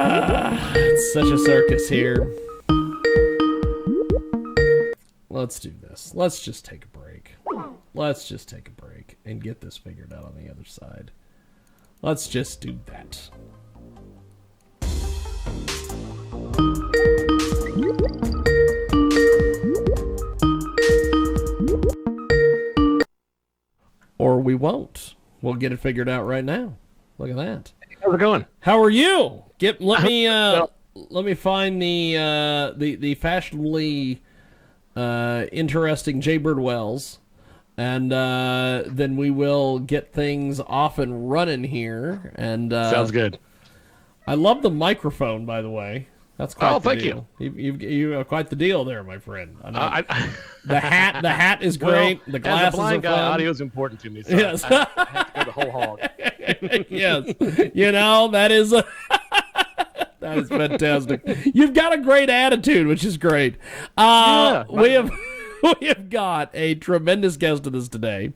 It's such a circus here. Let's do this. Let's just take a break. Let's just take a break and get this figured out on the other side. Let's just do that. Or we won't. We'll get it figured out right now. Look at that. How's it going? How are you? Let me find the fashionably interesting Jaybird Wells, and then we will get things off and running here. And sounds good. I love the microphone, by the way. That's quite the thank deal. You have quite the deal there, my friend. The hat is great. Well, the glasses as a blind are guy, fun. audio is important to me. So Yes. I have to go the whole hog. Yes. That is that is fantastic. You've got a great attitude, which is great. We have got a tremendous guest with us today.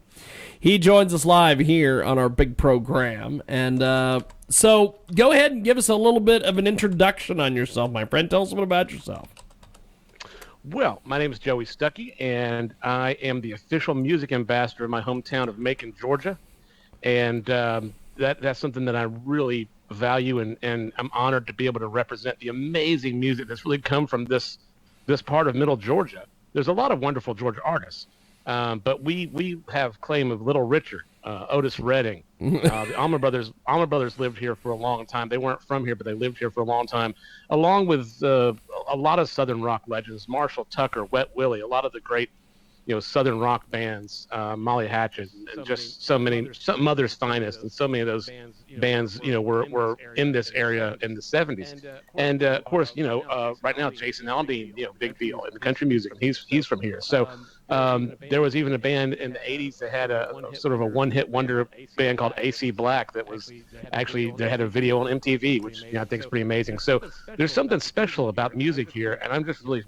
He joins us live here on our big program. And so go ahead and give us a little bit of an introduction on yourself, my friend. Tell us a bit about yourself. Well, my name is Joey Stuckey, and I am the official music ambassador in my hometown of Macon, Georgia. And that's something that I really value, and I'm honored to be able to represent the amazing music that's really come from this part of Middle Georgia. There's a lot of wonderful Georgia artists, but we have claim of Little Richard, Otis Redding. The Allman Brothers lived here for a long time. They weren't from here, but they lived here for a long time, along with a lot of Southern rock legends, Marshall Tucker, Wet Willie, a lot of the great Southern rock bands, Molly Hatchet, and just so many, Mother's Finest, and so many of those bands, were in this area in the 70s. And of course, right now Jason Aldean, big deal in country music. He's from here. So there was even a band in the 80s that had a sort of a one-hit wonder band called AC Black that was actually, they had a video on MTV, which I think is pretty amazing. So there's something special about music here, and I'm just really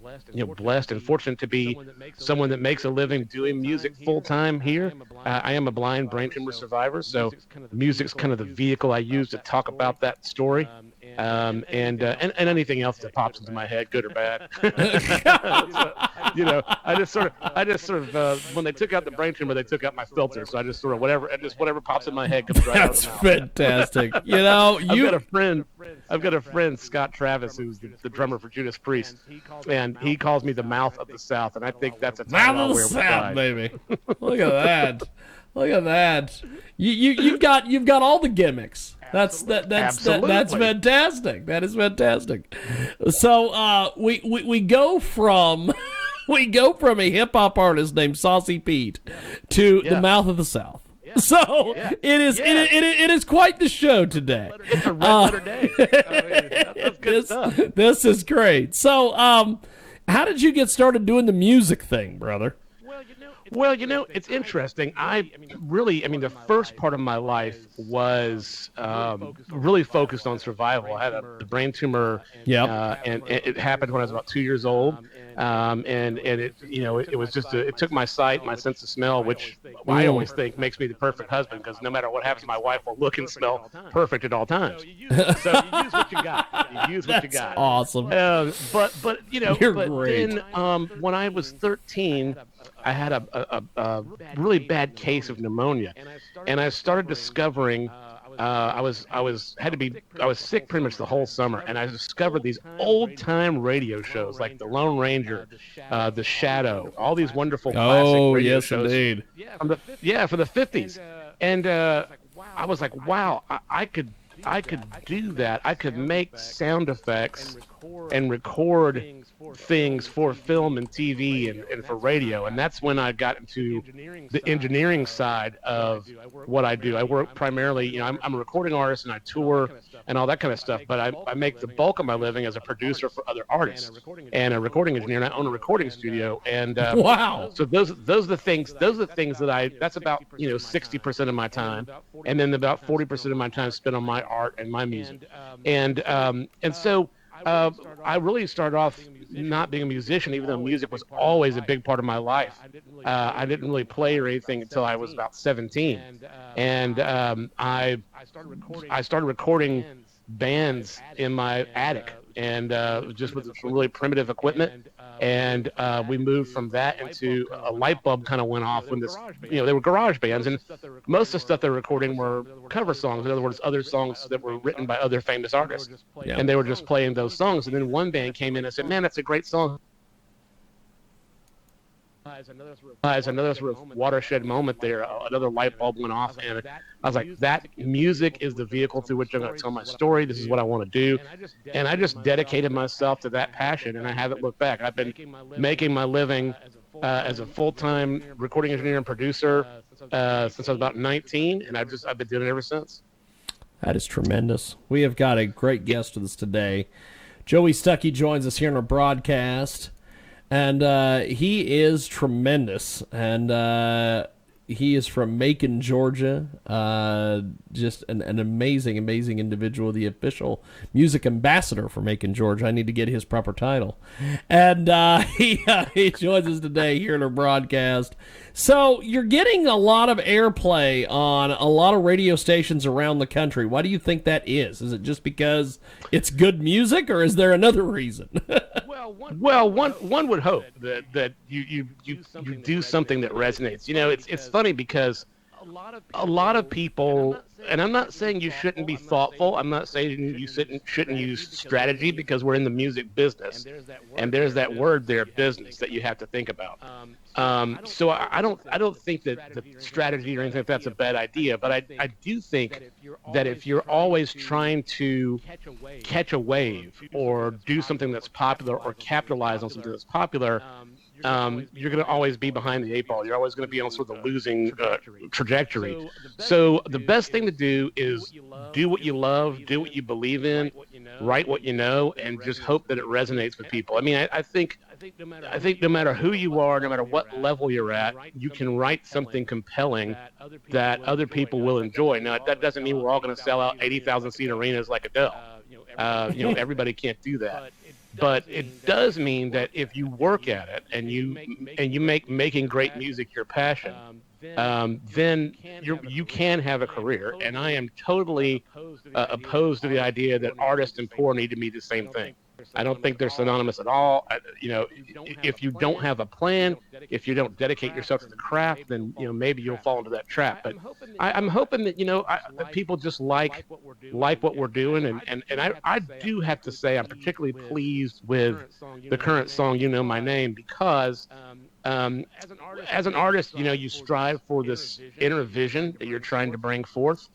blessed and fortunate to be someone that makes a living doing music full time here. I am a blind brain tumor survivor, so music's kind of the vehicle I use to talk about that story, and anything else that pops into my head, good or bad. So, I just sort of when they took out the brain tumor, they took out my filter, so I just sort of whatever pops in my head comes right out of the mouth. Fantastic. I've got a friend, Scott Travis, who's the drummer for Judas Priest, and he calls me the mouth of the South, and I think that's a mouth of the South, baby. Look at that. Look at that. You've got all the gimmicks. That's fantastic. That is fantastic. So we go from a hip hop artist named Saucy Pete to the mouth of the South. So it is quite the show today. It's a red letter day. That's good stuff. This is great. So how did you get started doing the music thing, brother? Well, it's interesting. The first part of my life was really focused on survival. I had the brain tumor, and it happened when I was about 2 years old. And it was just it took my sight, my sense of smell, which I always think makes me the perfect husband, because no matter what happens, my wife will look and smell perfect at all times. So you use what you got. That's awesome. But great. Then when I was 13. I had a really bad case of pneumonia, and I started discovering I was sick pretty much the whole summer, and I discovered these old time radio shows like the Lone Ranger, the Shadow, all these wonderful classic radio shows. Indeed. For the 50s, and I was like, wow, I could do that. I could make sound effects and record things for film and TV and for radio, and that's when I got into the engineering side of what I do. I work primarily, I'm a recording artist, and I tour and all that kind of stuff, but I make the bulk of my living as a producer for other artists and a recording engineer, and I own a recording studio. And wow. So those are the things that that's about 60% of my time, and then about 40% of my time spent on my art and my music, and so I really started off not being a musician, even though music was always a big part of my life. I didn't really play or anything until I was about 17, and I started recording bands in my attic, and just with some really primitive equipment. And we moved from that into a light bulb kind of went off when this, they were garage bands, and most of the stuff they were recording were cover songs. In other words, other songs that were written by other famous artists, and they were just playing those songs. And then one band came in and said, "Man, that's a great song." As another sort of watershed moment there, another light bulb went off, and I was like, that music is the vehicle through which I'm going to tell my story. This is what I want to do. And I just dedicated myself to that passion, and I haven't looked back. I've been making my living as a full-time recording engineer and producer since I was about 19, and I've been doing it ever since. That is tremendous. We have got a great guest with us today. Joey Stuckey joins us here in our broadcast. And he is tremendous, and he is from Macon, Georgia. Just an amazing, amazing individual, the official music ambassador for Macon, Georgia. I need to get his proper title. And he joins us today here in our broadcast. So you're getting a lot of airplay on a lot of radio stations around the country. Why do you think that is? Is it just because it's good music, or is there another reason? Well, one would hope that you do something that resonates. It's funny because a lot of people, and I'm not saying you shouldn't be thoughtful. I'm not saying you shouldn't use strategy, because we're in the music business, and there's that word there, business, that you have to think about. So I don't think that the strategy or anything like that's a bad idea, but I do think that if you're always trying to catch a wave or do something that's popular or capitalize on something that's popular, you're going to always be behind the eight ball. You're always going to be on sort of the losing trajectory. So the best thing to do is do what you love, do what you believe in, write what you know, and just hope that it resonates with people. I mean, I think no matter who you are, no matter what level you're at, you can write something compelling that other people will enjoy. Now, that doesn't mean we're all going to sell out 80,000 seat arenas like Adele. Everybody can't do that. But it does mean that if you work at it and you make making great music your passion, then you can have a career. And I am totally opposed to the idea that artists and poor need to be the same thing. I don't think they're synonymous at all. If you don't have a plan, if you don't dedicate yourself to the craft, then maybe you'll fall into that trap. But I'm hoping that that people just like what we're doing, and I do have to say I'm particularly pleased with the current song "You Know My Name," because as an artist, you strive for this inner vision that you're trying to bring forth,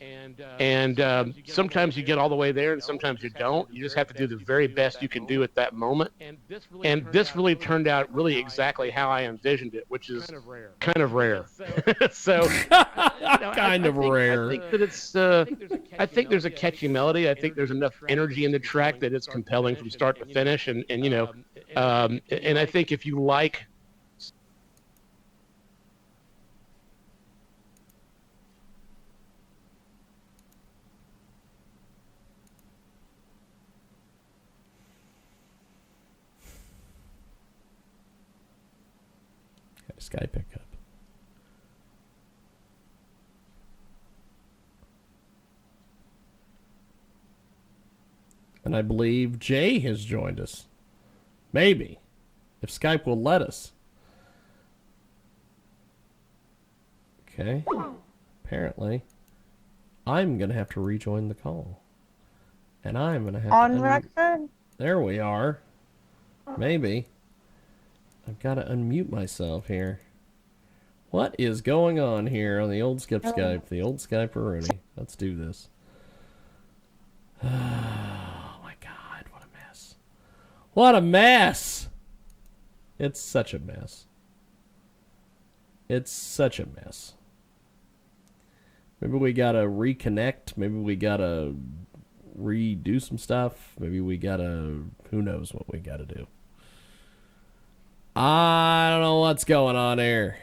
and sometimes you get all the way there, and sometimes you don't. You just have to do the very best you can do at that moment. And this really turned out really exactly how I envisioned it, which is kind of rare. So, kind of rare. I think that it's. I think there's a catchy melody. I think there's enough energy in the track that it's compelling from start to finish, and I think if you like. Sky pickup. And I believe Jay has joined us. Maybe. If Skype will let us. Okay. Apparently, I'm going to have to rejoin the call. And I'm going to have on record? There we are. Maybe. I've got to unmute myself here. What is going on here on the old Skype? The old Skype-a-rooney. Let's do this. Oh, my God. What a mess. What a mess. It's such a mess. It's such a mess. Maybe we got to reconnect. Maybe we got to redo some stuff. Maybe we got to... Who knows what we got to do. I don't know what's going on here.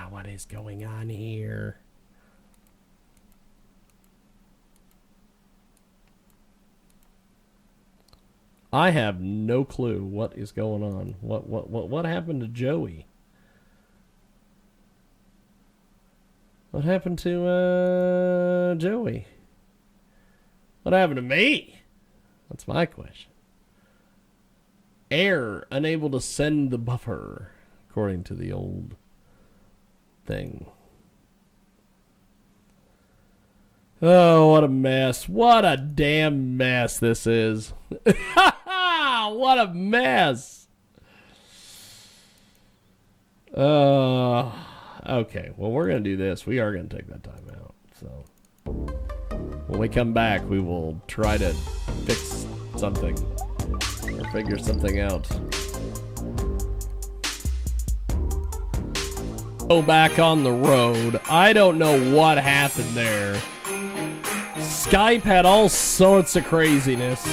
What is going on here? I have no clue what is going on. What happened to Joey? What happened to Joey? What happened to me? That's my question. Error, unable to send the buffer, according to the old thing. Oh, what a mess. What a damn mess this is. What a mess. Okay, well, we're going to do this. We are going to take that time out. So when we come back, we will try to fix something or figure something out. Go back on the road. I don't know what happened there. Skype had all sorts of craziness.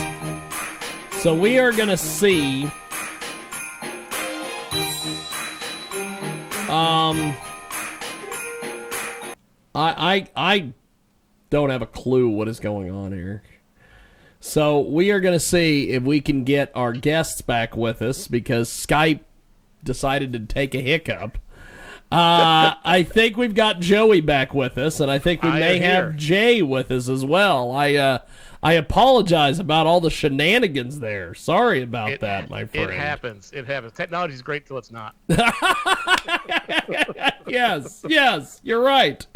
So we are going to see... I don't have a clue what is going on here. So we are going to see if we can get our guests back with us because Skype decided to take a hiccup. I think we've got Joey back with us, and I think we may have Jay with us as well. I apologize about all the shenanigans there. Sorry about that, my friend. It happens. Technology's great till it's not. Yes, you're right.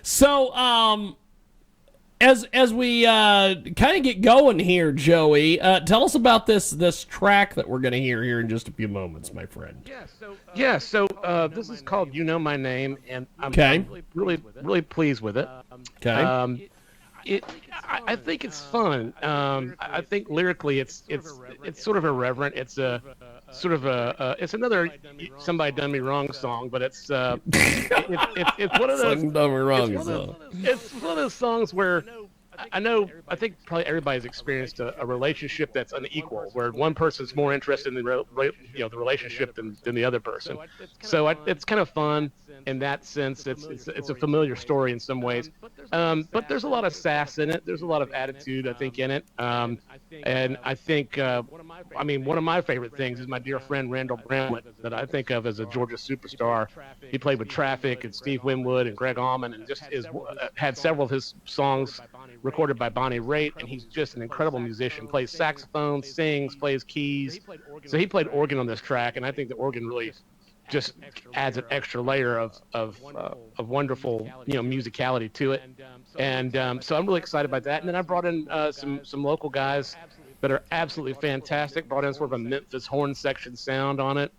So, as we kind of get going here, Joey, tell us about this track that we're going to hear here in just a few moments, my friend. So this is called "You Know My Name," and I'm really pleased with it. Okay. I think it's fun. I think lyrically, it's sort of irreverent. It's a sort of it's another "Somebody Done Me Wrong" song, but it's one of those. Done me wrong. It's one of those songs where I think probably everybody's experienced a relationship that's unequal, where one person's more interested in the relationship than the other person. So it's kind of fun in that sense. It's a familiar story in some ways, but there's a lot of sass in it. There's a lot of attitude, I think, in it. And I think, one of my favorite things is my dear friend Randall Bramlett, that I think of as a Georgia superstar. He played with Traffic and Steve Winwood and Greg Allman, and just had several of his songs recorded by Bonnie Raitt, and he's just an incredible musician. Plays saxophone, sings, plays keys. So he played organ on this track, and I think the organ really just adds an extra layer of wonderful musicality to it. And so I'm really excited about that. And then I brought in some local guys that are absolutely fantastic. Brought in sort of a Memphis horn section sound on it,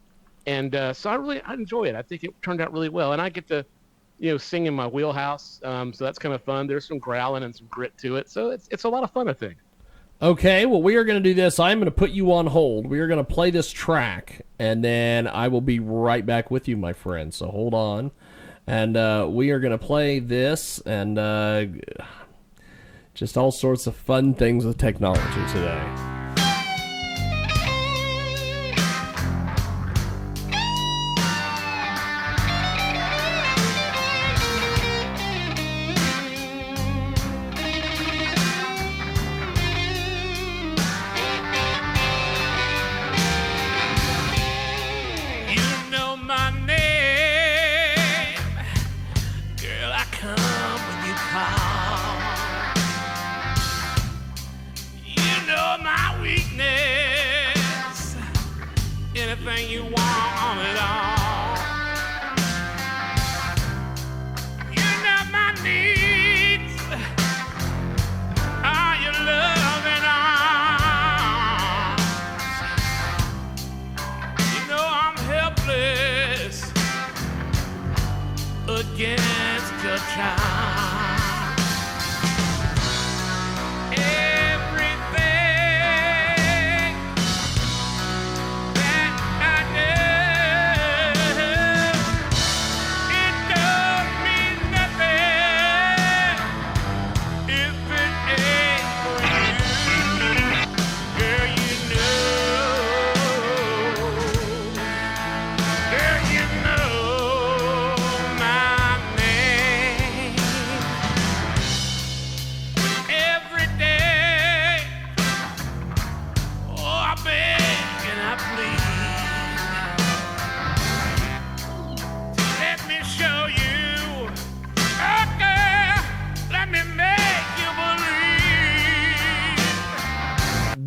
and so I enjoy it. I think it turned out really well, and I get to sing in my wheelhouse, so that's kind of fun. There's some growling and some grit to it, so it's a lot of fun, I think. Okay, well, we are going to do this. I'm going to put you on hold. We are going to play this track, and then I will be right back with you, my friend, so hold on. And we are going to play this, and just all sorts of fun things with technology today. Anything you want at all. You know my needs. Are your loving arms? You know I'm helpless against your charm.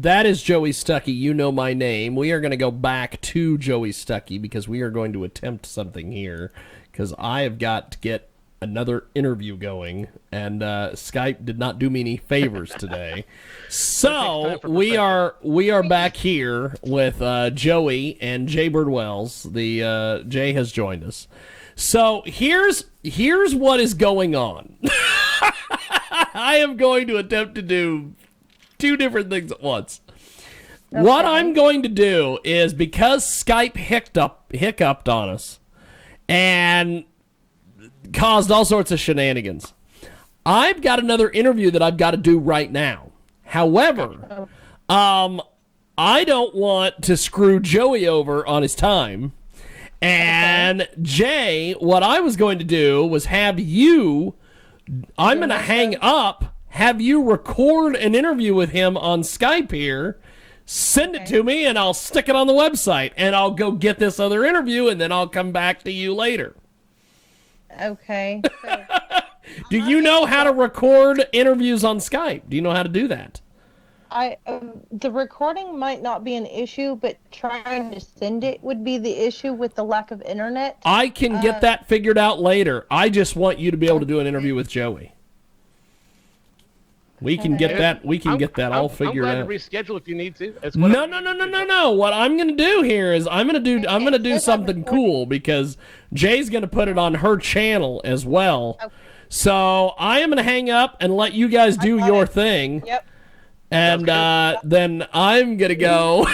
that is Joey Stuckey. You know my name. We are going to go back to Joey Stuckey because we are going to attempt something here because I have got to get another interview going, and Skype did not do me any favors today. So we are back here with Joey and Jay Birdwells. The Jay has joined us. So here's what is going on. I am going to attempt to do two different things at once. Okay. What I'm going to do is, because Skype hiccuped on us and caused all sorts of shenanigans, I've got another interview that I've got to do right now. However, I don't want to screw Joey over on his time. And Jay, what I was going to do was have you, I'm going to hang up, have you record an interview with him on Skype here, send it to me, and I'll stick it on the website, and I'll go get this other interview, and then I'll come back to you later. Okay. So, do you know how to record interviews on Skype? Do you know how to do that? The recording might not be an issue, but trying to send it would be the issue with the lack of internet. I can get that figured out later. I just want you to be able to do an interview with Joey. We can get that. We can get that all figured out. I'm glad to reschedule if you need to. No. What I'm going to do here is I'm going to do something cool, because Jay's going to put it on her channel as well. Okay. So I am going to hang up and let you guys do your thing. Yep. And then I'm going to go